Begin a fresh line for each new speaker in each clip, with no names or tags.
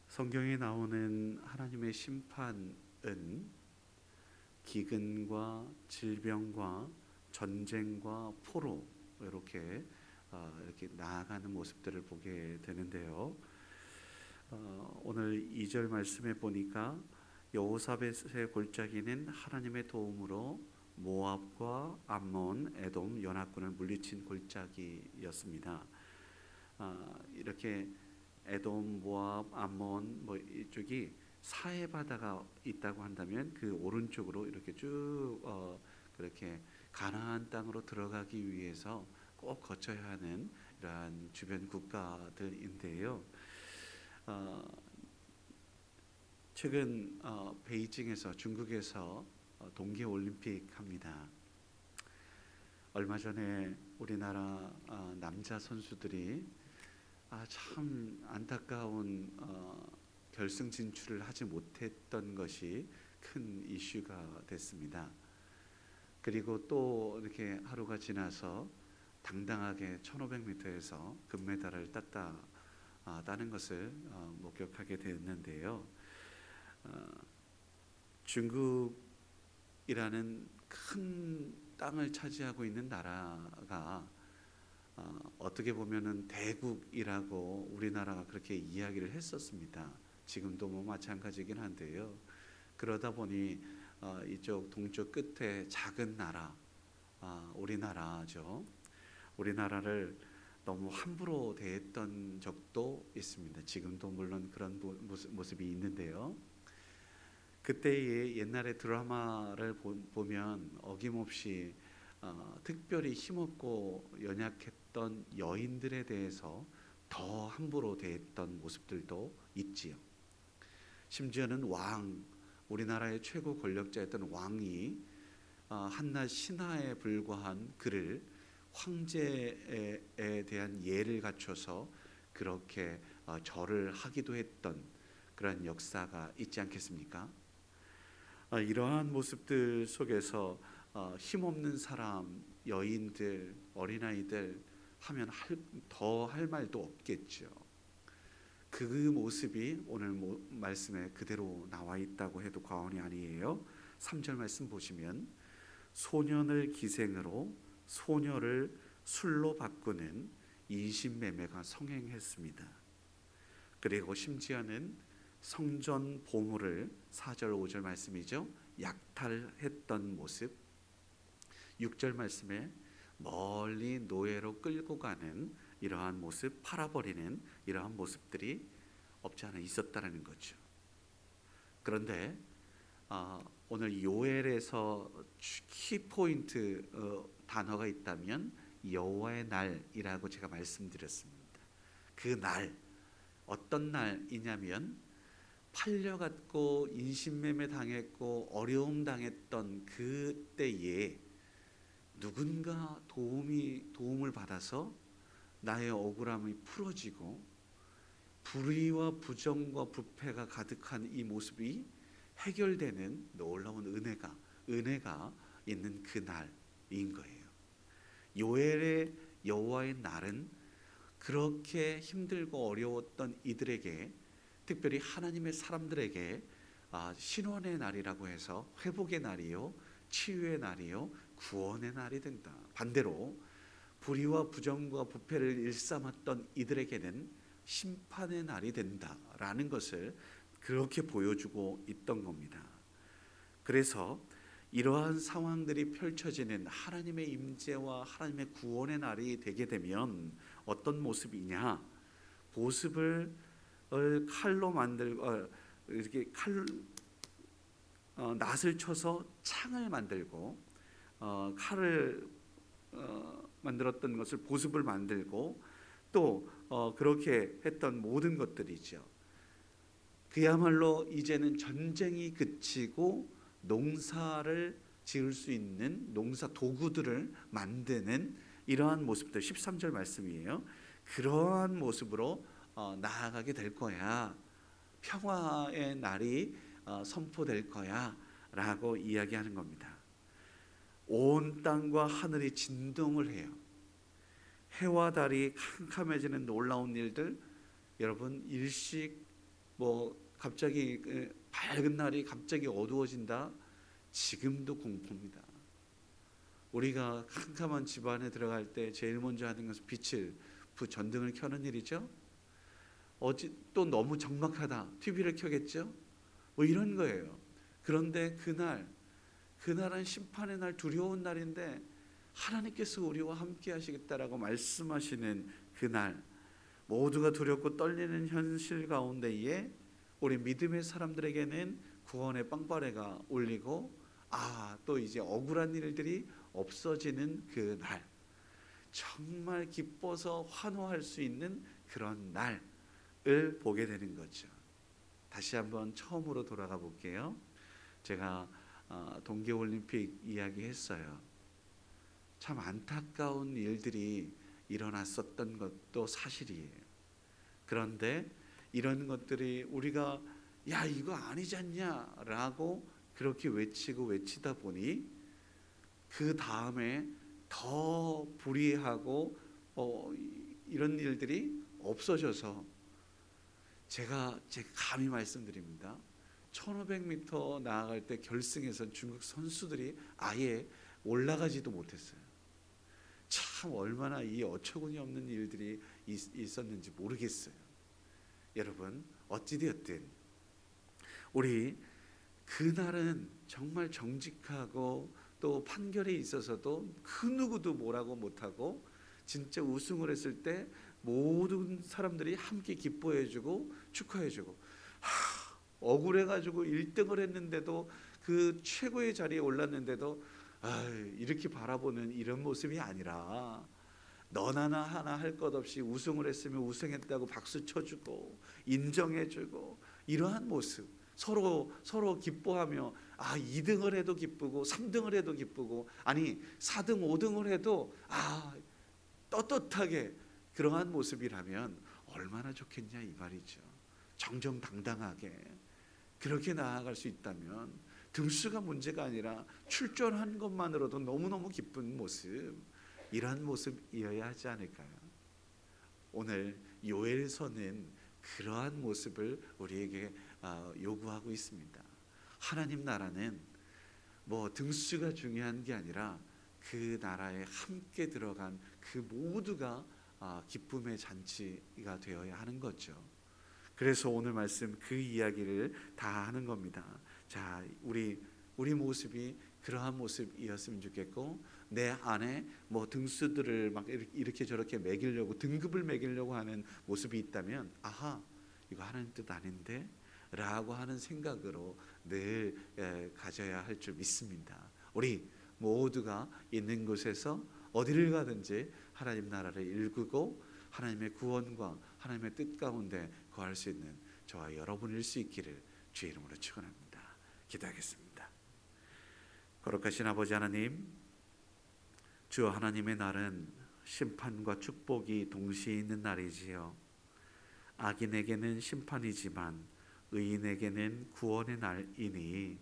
성경에 나오는 하나님의 심판은 기근과 질병과 전쟁과 포로 이렇게 나아가는 모습들을 보게 되는데요. 오늘 2절 말씀에 보니까 여호사밧의 골짜기는 하나님의 도움으로 모압과 암몬, 에돔 연합군을 물리친 골짜기였습니다. 이렇게 에돔, 모압, 암몬 이쪽이 사해 바다가 있다고 한다면 그 오른쪽으로 이렇게 쭉 그렇게 가나안 땅으로 들어가기 위해서 꼭 거쳐야 하는 이러한 주변 국가들인데요. 최근 베이징에서 중국에서 동계 올림픽 합니다. 얼마 전에 우리나라 남자 선수들이 참 안타까운 결승 진출을 하지 못했던 것이 큰 이슈가 됐습니다. 그리고 또 이렇게 하루가 지나서 당당하게 1500m에서 금메달을 따는 것을 목격하게 됐는데요. 중국이라는 큰 땅을 차지하고 있는 나라가 어떻게 보면은 대국이라고 우리나라가 그렇게 이야기를 했었습니다. 지금도 마찬가지긴 한데요. 그러다 보니 이쪽 동쪽 끝에 작은 나라, 우리나라죠. 우리나라를 너무 함부로 대했던 적도 있습니다. 지금도 물론 그런 모습이 있는데요. 그때의 옛날의 드라마를 보면 어김없이 특별히 힘없고 연약했던 여인들에 대해서 더 함부로 대했던 모습들도 있지요. 심지어는 우리나라의 최고 권력자였던 왕이 한낱 신하에 불과한 그를 황제에 대한 예를 갖춰서 그렇게 절을 하기도 했던 그런 역사가 있지 않겠습니까? 이러한 모습들 속에서 힘없는 사람, 여인들, 어린아이들 하면 더 할 말도 없겠죠. 그 모습이 오늘 말씀에 그대로 나와 있다고 해도 과언이 아니에요. 3절 말씀 보시면 소년을 기생으로 소녀를 술로 바꾸는 인신매매가 성행했습니다. 그리고 심지어는 성전 보물을 4절 5절 말씀이죠. 약탈했던 모습. 6절 말씀에 멀리 노예로 끌고 가는 이러한 모습, 팔아버리는 이러한 모습들이 없지 않아 있었다는 거죠. 그런데 오늘 요엘에서 키포인트 단어가 있다면 여호와의 날이라고 제가 말씀드렸습니다. 그 날, 어떤 날이냐면 팔려갔고 인신매매 당했고 어려움 당했던 그때에 누군가 도움을 받아서 나의 억울함이 풀어지고 불의와 부정과 부패가 가득한 이 모습이 해결되는 놀라운 은혜가 있는 그 날인 거예요. 요엘의 여호와의 날은 그렇게 힘들고 어려웠던 이들에게, 특별히 하나님의 사람들에게 신원의 날이라고 해서 회복의 날이요, 치유의 날이요, 구원의 날이 된다. 반대로 불의와 부정과 부패를 일삼았던 이들에게는 심판의 날이 된다라는 것을 그렇게 보여주고 있던 겁니다. 그래서 이러한 상황들이 펼쳐지는 하나님의 임재와 하나님의 구원의 날이 되게 되면 어떤 모습이냐? 보습을 칼로 만들고 이렇게 낫을 쳐서 창을 만들고 칼을 만들었던 것을 보습을 만들고 또 그렇게 했던 모든 것들이죠. 그야말로 이제는 전쟁이 그치고 농사를 지을 수 있는 농사 도구들을 만드는 이러한 모습들, 13절 말씀이에요. 그러한 모습으로 나아가게 될 거야. 평화의 날이 선포될 거야 라고 이야기하는 겁니다. 온 땅과 하늘이 진동을 해요. 해와 달이 캄캄해지는 놀라운 일들, 여러분 일식 뭐 갑자기 밝은 날이 갑자기 어두워진다. 지금도 공포입니다. 우리가 캄캄한 집 안에 들어갈 때 제일 먼저 하는 것은 빛을 전등을 켜는 일이죠. 또 너무 적막하다. TV를 켜겠죠. 뭐 이런 거예요. 그런데 그날은 심판의 날, 두려운 날인데 하나님께서 우리와 함께 하시겠다라고 말씀하시는 그날, 모두가 두렵고 떨리는 현실 가운데에 우리 믿음의 사람들에게는 구원의 빵빠레가 울리고, 또 이제 억울한 일들이 없어지는 그 날, 정말 기뻐서 환호할 수 있는 그런 날을 보게 되는 거죠. 다시 한번 처음으로 돌아가 볼게요. 제가 동계올림픽 이야기했어요. 참 안타까운 일들이 일어났었던 것도 사실이에요. 그런데 이런 것들이 우리가 야 이거 아니지 않냐 라고 그렇게 외치다 보니 그 다음에 더 불이하고 이런 일들이 없어져서 제가 감히 말씀드립니다. 1500m 나아갈 때 결승에서 중국 선수들이 아예 올라가지도 못했어요. 참 얼마나 이 어처구니 없는 일들이 있었는지 모르겠어요. 여러분 어찌되었든 우리 그날은 정말 정직하고 또 판결에 있어서도 그 누구도 뭐라고 못하고 진짜 우승을 했을 때 모든 사람들이 함께 기뻐해주고 축하해주고, 억울해가지고 1등을 했는데도 그 최고의 자리에 올랐는데도 이렇게 바라보는 이런 모습이 아니라 너나 하나 할 것 없이 우승을 했으면 우승했다고 박수 쳐주고 인정해주고, 이러한 모습, 서로 기뻐하며 2등을 해도 기쁘고 3등을 해도 기쁘고, 아니 4등 5등을 해도 떳떳하게 그러한 모습이라면 얼마나 좋겠냐 이 말이죠. 정정당당하게 그렇게 나아갈 수 있다면 등수가 문제가 아니라 출전한 것만으로도 너무너무 기쁜 모습, 이러한 모습이어야 하지 않을까요? 오늘 요엘서는 그러한 모습을 우리에게 요구하고 있습니다. 하나님 나라는 뭐 등수가 중요한 게 아니라 그 나라에 함께 들어간 그 모두가 기쁨의 잔치가 되어야 하는 거죠. 그래서 오늘 말씀 그 이야기를 다 하는 겁니다. 자, 우리 모습이 그러한 모습이었으면 좋겠고, 내 안에 뭐 등수들을 막 이렇게 저렇게 매기려고 등급을 매기려고 하는 모습이 있다면 이거 하나님 뜻 아닌데 라고 하는 생각으로 늘 가져야 할 줄 믿습니다. 우리 모두가 있는 곳에서 어디를 가든지 하나님 나라를 일구고 하나님의 구원과 하나님의 뜻 가운데 거할 수 있는 저와 여러분일 수 있기를 주의 이름으로 축원합니다. 기도하겠습니다. 거룩하신 아버지 하나님, 주 하나님의 날은 심판과 축복이 동시에 있는 날이지요. 악인에게는 심판이지만 의인에게는 구원의 날이니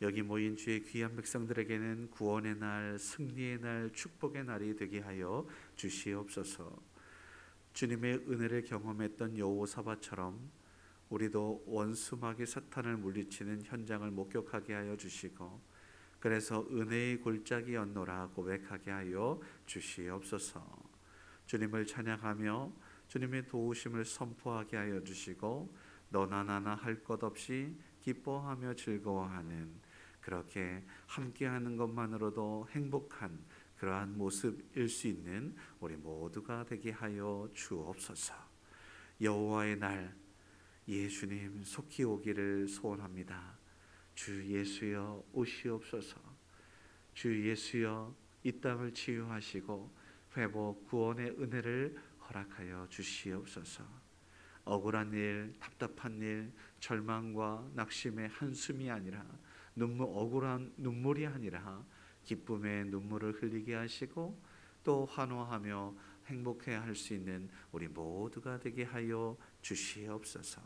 여기 모인 주의 귀한 백성들에게는 구원의 날, 승리의 날, 축복의 날이 되게 하여 주시옵소서. 주님의 은혜를 경험했던 여호사밧처럼 우리도 원수마귀 사탄을 물리치는 현장을 목격하게 하여 주시고, 그래서 은혜의 골짜기 였노라 고백하게 하여 주시옵소서. 주님을 찬양하며 주님의 도우심을 선포하게 하여 주시고, 너나 나나 할 것 없이 기뻐하며 즐거워하는, 그렇게 함께하는 것만으로도 행복한 그러한 모습일 수 있는 우리 모두가 되게 하여 주옵소서. 여호와의 날 예수님 속히 오기를 소원합니다. 주 예수여 오시옵소서. 주 예수여 이 땅을 치유하시고 회복 구원의 은혜를 허락하여 주시옵소서. 억울한 일, 답답한 일, 절망과 낙심의 한숨이 아니라 억울한 눈물이 아니라 기쁨의 눈물을 흘리게 하시고 또 환호하며 행복해야 할 수 있는 우리 모두가 되게 하여 주시옵소서.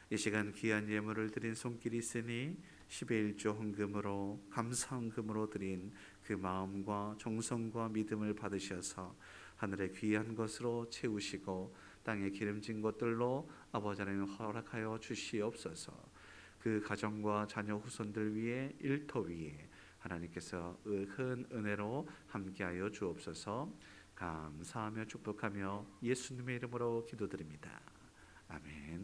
이 시간 귀한 예물을 드린 손길이 있으니 10의 1조 헌금으로 감사 헌금으로 드린 그 마음과 정성과 믿음을 받으셔서 하늘의 귀한 것으로 채우시고 땅에 기름진 것들로 아버지 하나님 허락하여 주시옵소서. 그 가정과 자녀 후손들 위에 일터 위에 하나님께서 큰 은혜로 함께하여 주옵소서. 감사하며 축복하며 예수님의 이름으로 기도드립니다. 아멘.